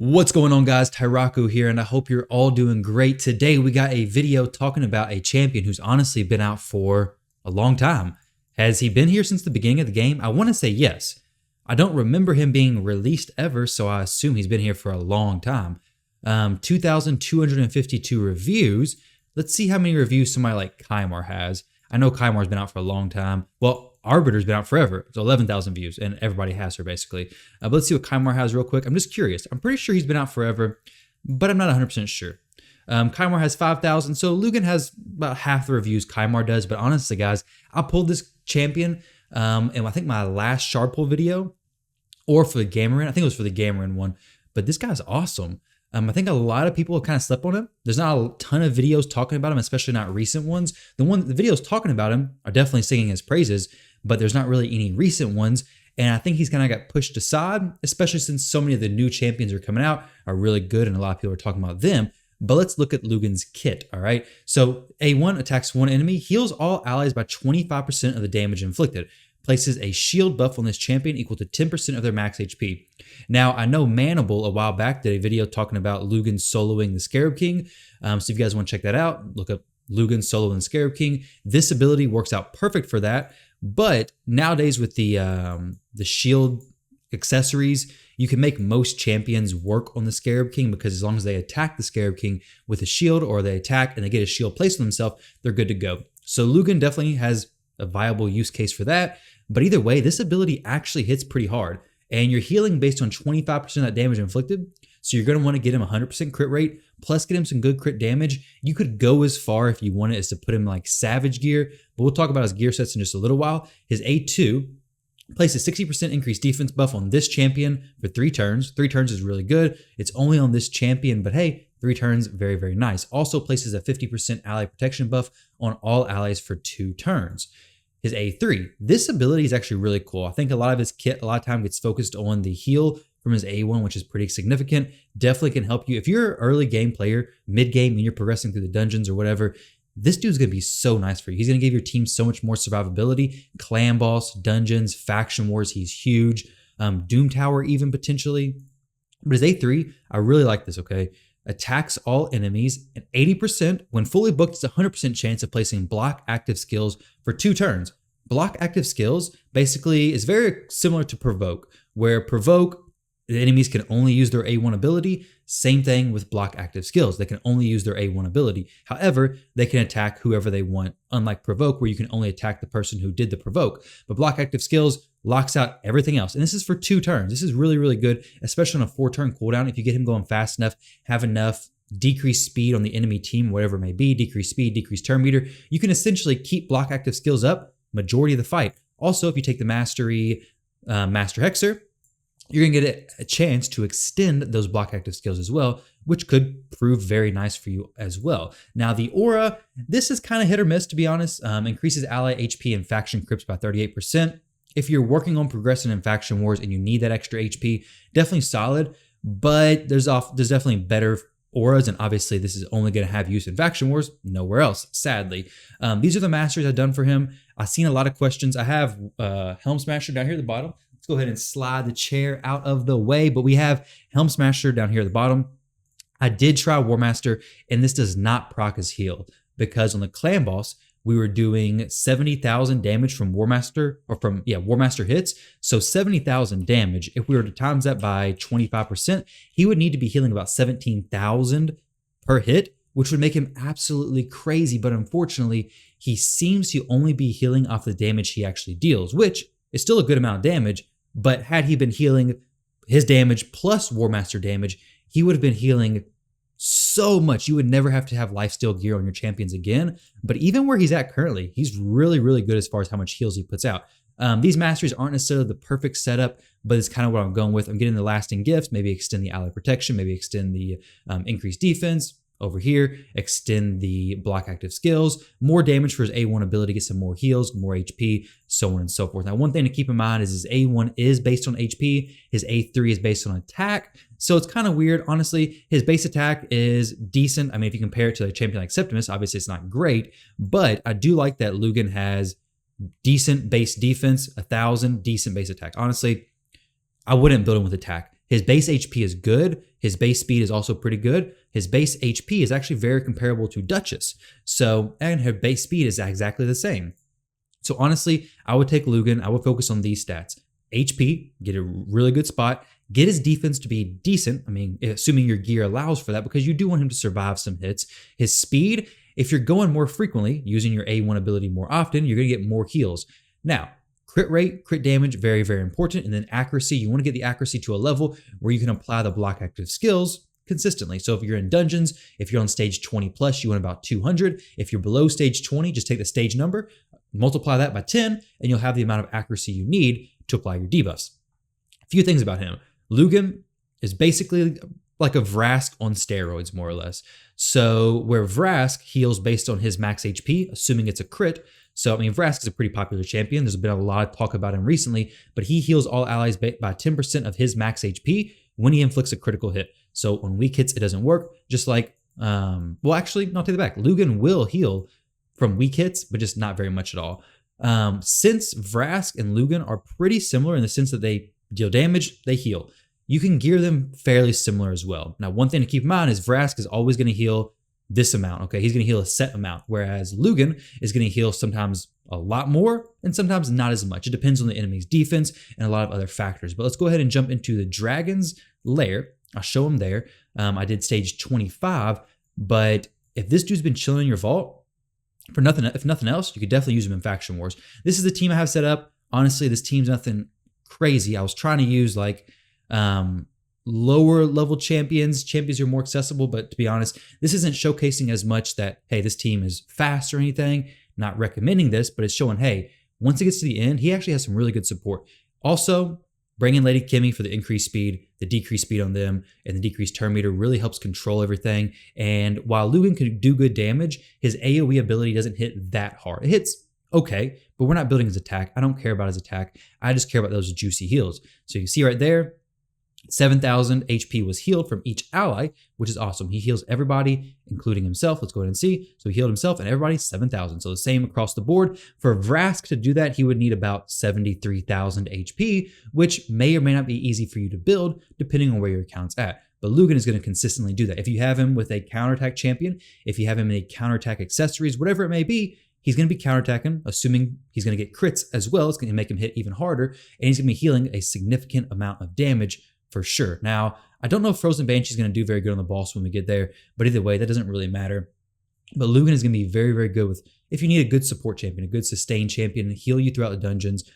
What's going on, guys? Tyrauku here, and I hope you're all doing great. Today we got a video talking about a champion who's honestly been out for a long time. Has he been here since the beginning of the game? I want to say yes. I don't remember him being released ever, so I assume he's been here for a long time. 2,252 reviews. Let's see how many reviews somebody like Kymar has. I know Kymar's been out for a long time. Well, Arbiter's been out forever. It's 11,000 views, and everybody has her basically. But let's see what Kymar has real quick. I'm just curious. I'm pretty sure he's been out forever, but I'm not 100% sure. Kymar has 5,000, so Lugan has about half the reviews Kymar does. But honestly, guys, I pulled this champion, and I think my last shard pull video, or for the Gamerin. I think it was for the Gamerin one. But this guy's awesome. I think a lot of people have kind of slept on him. There's not a ton of videos talking about him, especially not recent ones. The videos talking about him are definitely singing his praises, but there's not really any recent ones. And I think he's kind of got pushed aside, especially since so many of the new champions are coming out, are really good, and a lot of people are talking about them. But let's look at Lugan's kit, all right? So A1 attacks one enemy, heals all allies by 25% of the damage inflicted. Places a shield buff on this champion equal to 10% of their max HP. Now, I know Manable a while back did a video talking about Lugan soloing the Scarab King. So if you guys want to check that out, look up Lugan soloing the Scarab King. This ability works out perfect for that. But nowadays with the shield accessories, you can make most champions work on the Scarab King, because as long as they attack the Scarab King with a shield, or they attack and they get a shield placed on themselves, they're good to go. So Lugan definitely has a viable use case for that. But either way, this ability actually hits pretty hard, and you're healing based on 25% of that damage inflicted. So you're going to want to get him 100% crit rate, plus get him some good crit damage. You could go as far, if you wanted, as to put him like Savage gear, but we'll talk about his gear sets in just a little while. His A2 places 60% increased defense buff on this champion for 3 turns. 3 turns is really good. It's only on this champion, but hey, 3 turns, very, very nice. Also places a 50% ally protection buff on all allies for 2 turns. His A3, this ability is actually really cool. I think a lot of his kit, a lot of time gets focused on the heal from his A1, which is pretty significant. Definitely can help you. If you're an early game player, mid game, and you're progressing through the dungeons or whatever, this dude's going to be so nice for you. He's going to give your team so much more survivability. Clanboss, dungeons, faction wars, he's huge. Doom Tower even potentially. But his A3, I really like this, okay? Attacks all enemies, and 80%, when fully booked, it's a 100% chance of placing block active skills for 2 turns. Block active skills basically is very similar to Provoke, where Provoke, the enemies can only use their A1 ability. Same thing with block active skills. They can only use their A1 ability. However, they can attack whoever they want, unlike Provoke, where you can only attack the person who did the Provoke. But block active skills locks out everything else. And this is for 2 turns. This is really, really good, especially on a 4-turn cooldown. If you get him going fast enough, have enough decreased speed on the enemy team, whatever it may be, decreased speed, decreased turn meter, you can essentially keep block active skills up majority of the fight. Also, if you take the mastery, Master Hexer, you're going to get a chance to extend those block active skills as well, which could prove very nice for you as well. Now, the aura, this is kind of hit or miss, to be honest. Increases ally HP and faction crypts by 38%. If you're working on progressing in faction wars and you need that extra HP, definitely solid, but there's definitely better auras, and obviously this is only going to have use in faction wars, nowhere else, sadly. These are the masters I've done for him. I've seen a lot of questions. I have Helm Smasher down here at the bottom. Let's go ahead and slide the chair out of the way, but we have Helm Smasher down here at the bottom. I did try War Master, and this does not proc his heal, because on the Clanboss, we were doing 70,000 damage from War Master, or from, War Master hits. So 70,000 damage. If we were to times that by 25%, he would need to be healing about 17,000 per hit, which would make him absolutely crazy. But unfortunately, he seems to only be healing off the damage he actually deals, which is still a good amount of damage. But had he been healing his damage plus War Master damage, he would have been healing so much. You would never have to have lifesteal gear on your champions again. But even where he's at currently, he's really, really good as far as how much heals he puts out. These masteries aren't necessarily the perfect setup, but it's kind of what I'm going with. I'm getting the lasting gifts, maybe extend the ally protection, maybe extend the increased defense over here, extend the block active skills, more damage for his A1 ability, get some more heals, more HP, so on and so forth. Now, one thing to keep in mind is his A1 is based on HP, his A3 is based on attack, so it's kind of weird. Honestly, his base attack is decent. I mean, if you compare it to a champion like Septimus, obviously it's not great, but I do like that Lugan has decent base defense, 1,000, decent base attack. Honestly, I wouldn't build him with attack. His base HP is good. His base speed is also pretty good. His base HP is actually very comparable to Duchess. So, and her base speed is exactly the same. So honestly, I would take Lugan. I would focus on these stats. HP, get a really good spot. Get his defense to be decent. I mean, assuming your gear allows for that, because you do want him to survive some hits. His speed, if you're going more frequently, using your A1 ability more often, you're going to get more heals. Now, crit rate, crit damage, very, very important. And then accuracy, you want to get the accuracy to a level where you can apply the block active skills consistently. So if you're in dungeons, if you're on stage 20 plus, you want about 200. If you're below stage 20, just take the stage number, multiply that by 10, and you'll have the amount of accuracy you need to apply your debuffs. A few things about him. Lugan is basically like a Vrask on steroids, more or less. So where Vrask heals based on his max HP, assuming it's a crit. So, I mean, Vrask is a pretty popular champion. There's been a lot of talk about him recently, but he heals all allies by 10% of his max HP when he inflicts a critical hit. So on weak hits, it doesn't work. Just like, well, actually, no, take it back. Lugan will heal from weak hits, but just not very much at all. Since Vrask and Lugan are pretty similar in the sense that they deal damage, they heal. You can gear them fairly similar as well. Now, one thing to keep in mind is Vrask is always going to heal this amount, okay? He's going to heal a set amount, whereas Lugan is going to heal sometimes a lot more and sometimes not as much. It depends on the enemy's defense and a lot of other factors. But let's go ahead and jump into the Dragon's Lair. I'll show him there. I did stage 25, but if this dude's been chilling in your vault, for nothing, if nothing else, you could definitely use him in Faction Wars. This is the team I have set up. Honestly, this team's nothing crazy. I was trying to use like lower level champions who are more accessible, but to be honest, this isn't showcasing as much that, hey, this team is fast or anything. Not recommending this, but it's showing, hey, once it gets to the end, he actually has some really good support. Also, bring in Lady Kimmy for the increased speed, the decreased speed on them, and the decreased turn meter really helps control everything. And while Lugan can do good damage, his AoE ability doesn't hit that hard. It hits okay, but we're not building his attack. I don't care about his attack. I just care about those juicy heals. So you can see right there, 7,000 HP was healed from each ally, which is awesome. He heals everybody, including himself. Let's go ahead and see. So he healed himself and everybody 7,000. So the same across the board. For Vrask to do that, he would need about 73,000 HP, which may or may not be easy for you to build, depending on where your account's at. But Lugan is going to consistently do that. If you have him with a counterattack champion, if you have him in a counterattack accessories, whatever it may be, he's going to be counterattacking, assuming he's going to get crits as well. It's going to make him hit even harder, and he's going to be healing a significant amount of damage for sure. Now, I don't know if Frozen Banshee is going to do very good on the boss when we get there, but either way, that doesn't really matter. But Lugan is going to be very, very good with, if you need a good support champion, a good sustain champion, and heal you throughout the dungeons.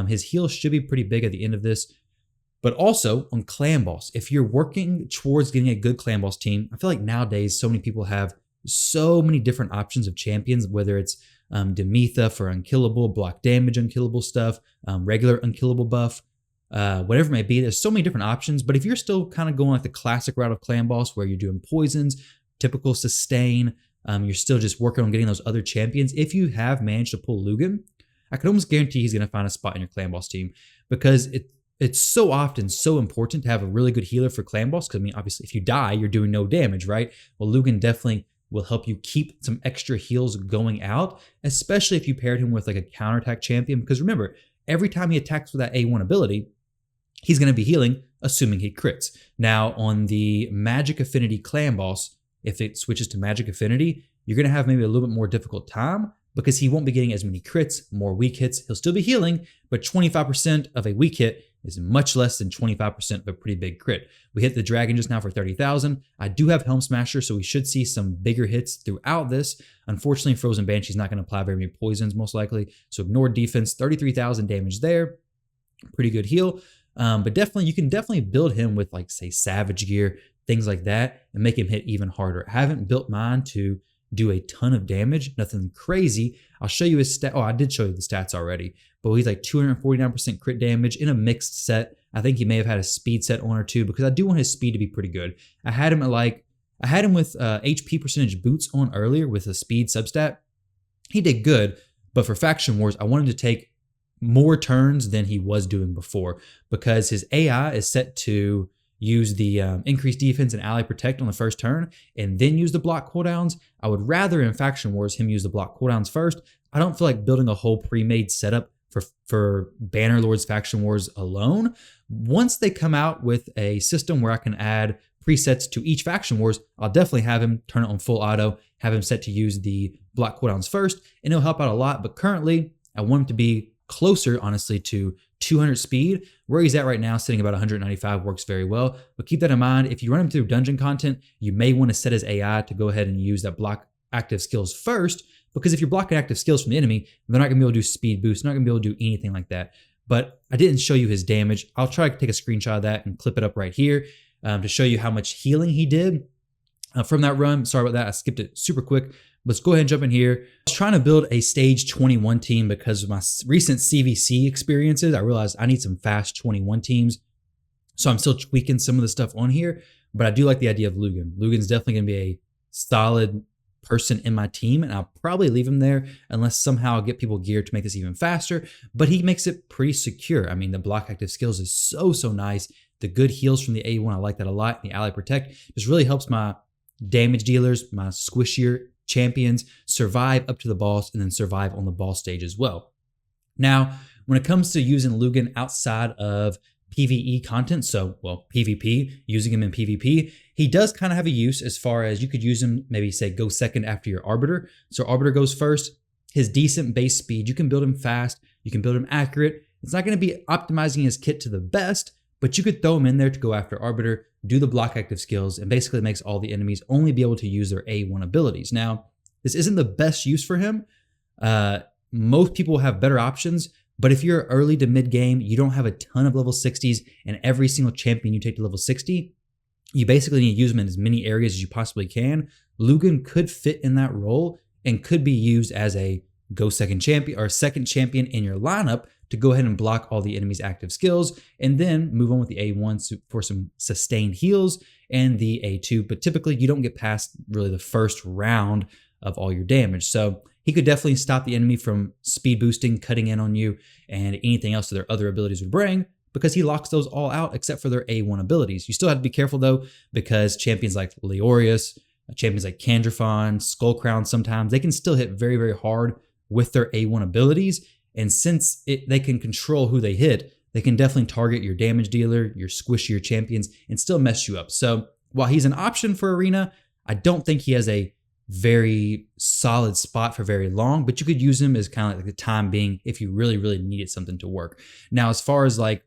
His heal should be pretty big at the end of this. But also on Clanboss, if you're working towards getting a good Clanboss team, I feel like nowadays so many people have so many different options of champions, whether it's Demetha for unkillable, block damage, unkillable stuff, regular unkillable buff, whatever it may be. There's so many different options, but if you're still kind of going like the classic route of Clanboss where you're doing poisons, typical sustain, you're still just working on getting those other champions. If you have managed to pull Lugan, I could almost guarantee he's going to find a spot in your Clanboss team, because it's so often so important to have a really good healer for Clanboss, because I mean, obviously if you die, you're doing no damage, right? Well, Lugan definitely will help you keep some extra heals going out, especially if you paired him with like a counterattack champion, because remember, every time he attacks with that A1 ability, he's going to be healing, assuming he crits. Now, on the Magic Affinity Clanboss, if it switches to Magic Affinity, you're going to have maybe a little bit more difficult time, because he won't be getting as many crits, more weak hits. He'll still be healing, but 25% of a weak hit is much less than 25% of a pretty big crit. We hit the dragon just now for 30,000. I do have Helm Smasher, so we should see some bigger hits throughout this. Unfortunately, Frozen Banshee's not going to apply very many poisons, most likely. So ignore defense, 33,000 damage there. Pretty good heal. But definitely, you can definitely build him with, like, say, Savage Gear, things like that, and make him hit even harder. I haven't built mine to do a ton of damage, nothing crazy. I'll show you his stat. Oh, I did show you the stats already, but he's like 249% crit damage in a mixed set. I think he may have had a speed set on or two, because I do want his speed to be pretty good. I had him with HP percentage boots on earlier with a speed substat. He did good, but for Faction Wars, I wanted to take more turns than he was doing before, because his AI is set to use the increased defense and ally protect on the first turn, and then use the block cooldowns. I would rather in Faction Wars him use the block cooldowns first. I don't feel like building a whole pre-made setup for Bannerlords Faction Wars alone, Once they come out with a system where I can add presets to each faction wars, I'll definitely have him turn it on full auto, have him set to use the block cooldowns first, and it'll help out a lot. But currently, I want him to be closer, honestly, to 200 speed. Where he's at right now, sitting about 195, works very well. But keep that in mind, if you run him through dungeon content, you may want to set his AI to go ahead and use that block active skills first, because if you're blocking active skills from the enemy, they're not going to be able to do speed boost, not going to be able to do anything like that. But I didn't show you his damage. I'll try to take a screenshot of that and clip it up right here to show you how much healing he did from that run. Sorry about that. I skipped it super quick. Let's go ahead and jump in here. I was trying to build a stage 21 team because of my recent CVC experiences. I realized I need some fast 21 teams. So I'm still tweaking some of the stuff on here, but I do like the idea of Lugan. Lugan's definitely going to be a solid person in my team, and I'll probably leave him there unless somehow I get people geared to make this even faster, but he makes it pretty secure. I mean, the block active skills is so nice. The good heals from the A1, I like that a lot. And the ally protect just really helps my damage dealers, my squishier champions survive up to the boss and then survive on the boss stage as well. Now, when it comes to using Lugan outside of PvE content, so, well, PvP, using him in PvP, he does kind of have a use as far as you could use him, maybe say go second after your Arbiter. So Arbiter goes first, his decent base speed, you can build him fast, you can build him accurate. It's not going to be optimizing his kit to the best, but you could throw him in there to go after Arbiter, do the block active skills, and basically makes all the enemies only be able to use their A1 abilities. Now, this isn't the best use for him. Most people have better options, but if you're early to mid game, you don't have a ton of level 60s, and every single champion you take to level 60, you basically need to use them in as many areas as you possibly can. Lugan could fit in that role and could be used as a go second champion or second champion in your lineup to go ahead and block all the enemy's active skills, and then move on with the A1 for some sustained heals and the A2. But typically you don't get past really the first round of all your damage. So he could definitely stop the enemy from speed boosting, cutting in on you, and anything else that their other abilities would bring, because he locks those all out except for their A1 abilities. You still have to be careful though, because champions like Leorius, champions like Candrafon, Skullcrown, sometimes they can still hit very hard with their A1 abilities. And since they can control who they hit, they can definitely target your damage dealer, your squishier champions, and still mess you up. So while he's an option for Arena, I don't think he has a very solid spot for very long, but you could use him as kind of like the time being if you really needed something to work. Now, as far as like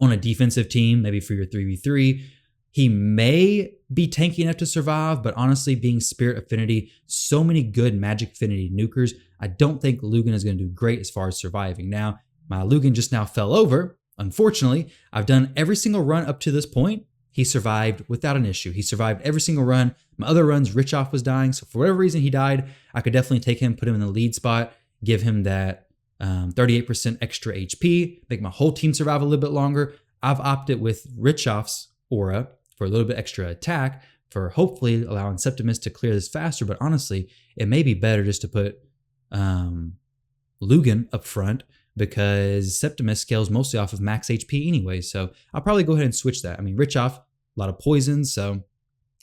on a defensive team, maybe for your 3v3, he may be tanky enough to survive, but honestly, being Spirit Affinity, so many good Magic Affinity nukers, I don't think Lugan is going to do great as far as surviving. Now, my Lugan just now fell over. Unfortunately, I've done every single run up to this point. He survived without an issue. He survived every single run. My other runs, Richoff was dying, so for whatever reason he died, I could definitely take him, put him in the lead spot, give him that 38% extra HP, make my whole team survive a little bit longer. I've opted with Richoff's aura for a little bit extra attack, for hopefully allowing Septimus to clear this faster, but honestly, it may be better just to put Lugan up front, because Septimus scales mostly off of max HP anyway, so I'll probably go ahead and switch that. I mean, Richoff, a lot of poison, so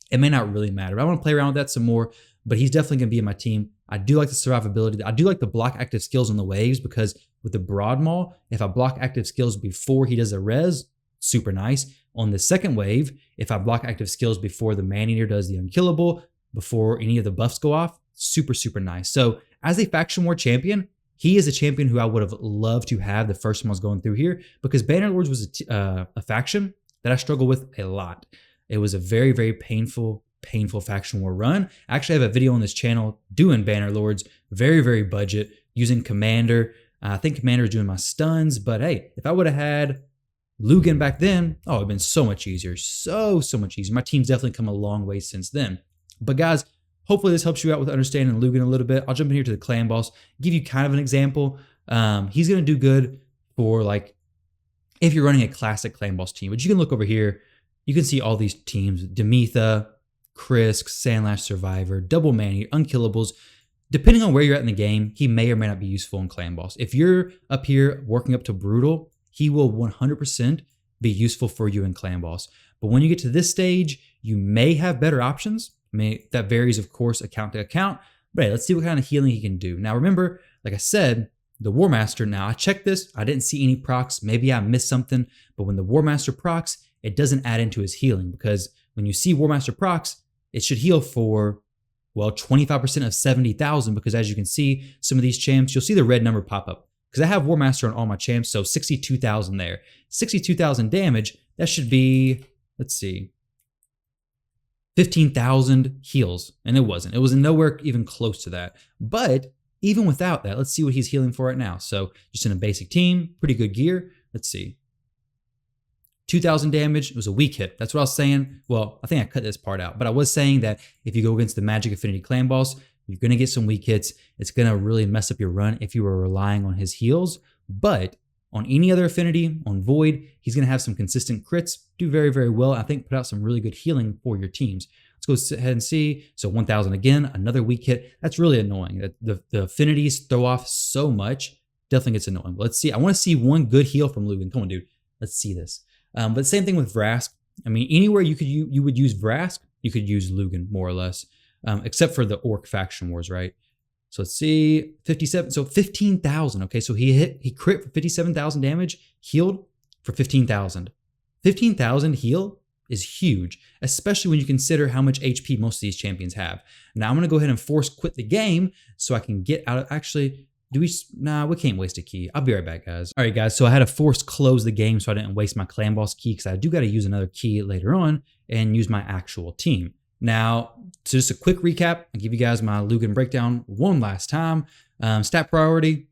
it may not really matter. But I want to play around with that some more, but he's definitely going to be in my team. I do like the survivability. I do like the block active skills on the waves, because with the Broad Maul, if I block active skills before he does a res, super nice. On the second wave, if I block active skills before the Man-Eater does the unkillable, before any of the buffs go off, super nice. So as a faction war champion, he is a champion who I would have loved to have the first time I was going through here, because Bannerlords was a faction that I struggled with a lot. It was a very painful faction war run. I actually have a video on this channel doing Bannerlords, very budget, using Commander. I think Commander is doing my stuns, but hey, if I would have had Lugan back then, oh, it'd been so much easier. So much easier. My team's definitely come a long way since then. But guys, hopefully this helps you out with understanding Lugan a little bit. I'll jump in here to the Clanboss, give you kind of an example. He's going to do good for like if you're running a classic Clanboss team. But you can look over here. You can see all these teams: Demetha, Krisk, Sandlash Survivor, Double Manny, Unkillables. Depending on where you're at in the game, he may or may not be useful in Clanboss. If you're up here working up to Brutal, he will 100% be useful for you in Clanboss. But when you get to this stage, you may have better options. I mean, that varies, of course, account to account. But hey, let's see what kind of healing he can do. Now, remember, like I said, the War Master, now I checked this, I didn't see any procs, maybe I missed something, but when the War Master procs, it doesn't add into his healing, because when you see War Master procs, it should heal for, well, 25% of 70,000, because as you can see, some of these champs, you'll see the red number pop up, because I have War Master on all my champs, so 62,000 there. 62,000 damage, that should be, let's see, 15,000 heals, and it wasn't. It was nowhere even close to that, but even without that, let's see what he's healing for right now. So just in a basic team, pretty good gear. Let's see. 2,000 damage. It was a weak hit. That's what I was saying. Well, I think I cut this part out, but I was saying that if you go against the Magic Affinity Clanboss, you're going to get some weak hits. It's going to really mess up your run if you were relying on his heals. But on any other affinity, on Void, he's going to have some consistent crits, do very, very well. I think put out some really good healing for your teams. Let's go ahead and see. So 1,000 again, another weak hit. That's really annoying. The affinities throw off so much. Definitely gets annoying. But let's see. I want to see one good heal from Lugan. Come on, dude. Let's see this. But same thing with Vrask. I mean, anywhere you would use Vrask, you could use Lugan more or less, except for the Orc faction wars, right? So let's see, 57. So 15,000. Okay, so he crit for 57,000 damage, healed for 15,000. 15,000 heal is huge, especially when you consider how much HP most of these champions have. Now I'm going to go ahead and force quit the game so I can get out of, actually, nah, we can't waste a key. I'll be right back, guys. All right, guys, so I had to force close the game so I didn't waste my Clanboss key, because I do got to use another key later on and use my actual team. Now, so just a quick recap, I'll give you guys my Lugan breakdown one last time. Stat priority,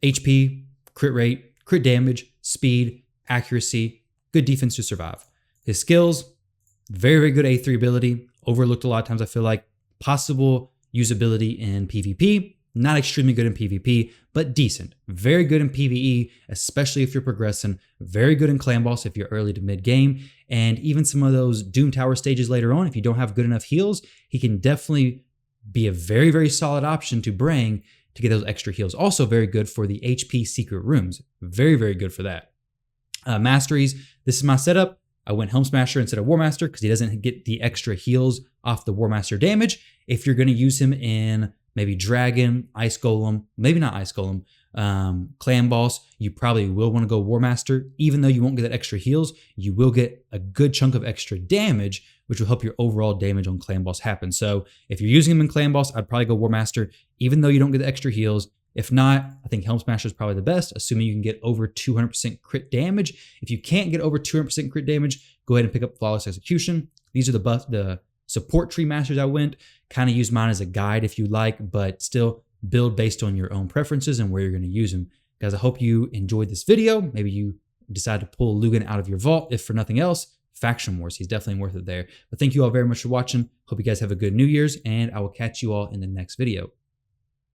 HP, crit rate, crit damage, speed, accuracy, good defense to survive. His skills, very, very good A3 ability, overlooked a lot of times, I feel like. Possible usability in PvP, not extremely good in PvP, but decent. Very good in PvE, especially if you're progressing. Very good in Clanboss if you're early to mid game. And even some of those Doom Tower stages later on, if you don't have good enough heals, he can definitely be a very, very solid option to bring to get those extra heals. Also very good for the HP secret rooms. Very, very good for that. Masteries, this is my setup. I went Helm Smasher instead of War Master because he doesn't get the extra heals off the War Master damage. If you're going to use him in maybe Dragon, Ice Golem, maybe not Ice Golem, Clanboss, you probably will want to go War Master. Even though you won't get that extra heals, you will get a good chunk of extra damage, which will help your overall damage on Clanboss happen. So if you're using him in Clanboss, I'd probably go War Master, even though you don't get the extra heals. If not, I think Helm Smasher is probably the best, assuming you can get over 200% crit damage. If you can't get over 200% crit damage, go ahead and pick up Flawless Execution. These are the support tree masters I went. Kind of use mine as a guide if you like, but still build based on your own preferences and where you're going to use them. Guys, I hope you enjoyed this video. Maybe you decide to pull Lugan out of your vault. If for nothing else, Faction Wars. He's definitely worth it there. But thank you all very much for watching. Hope you guys have a good New Year's, and I will catch you all in the next video.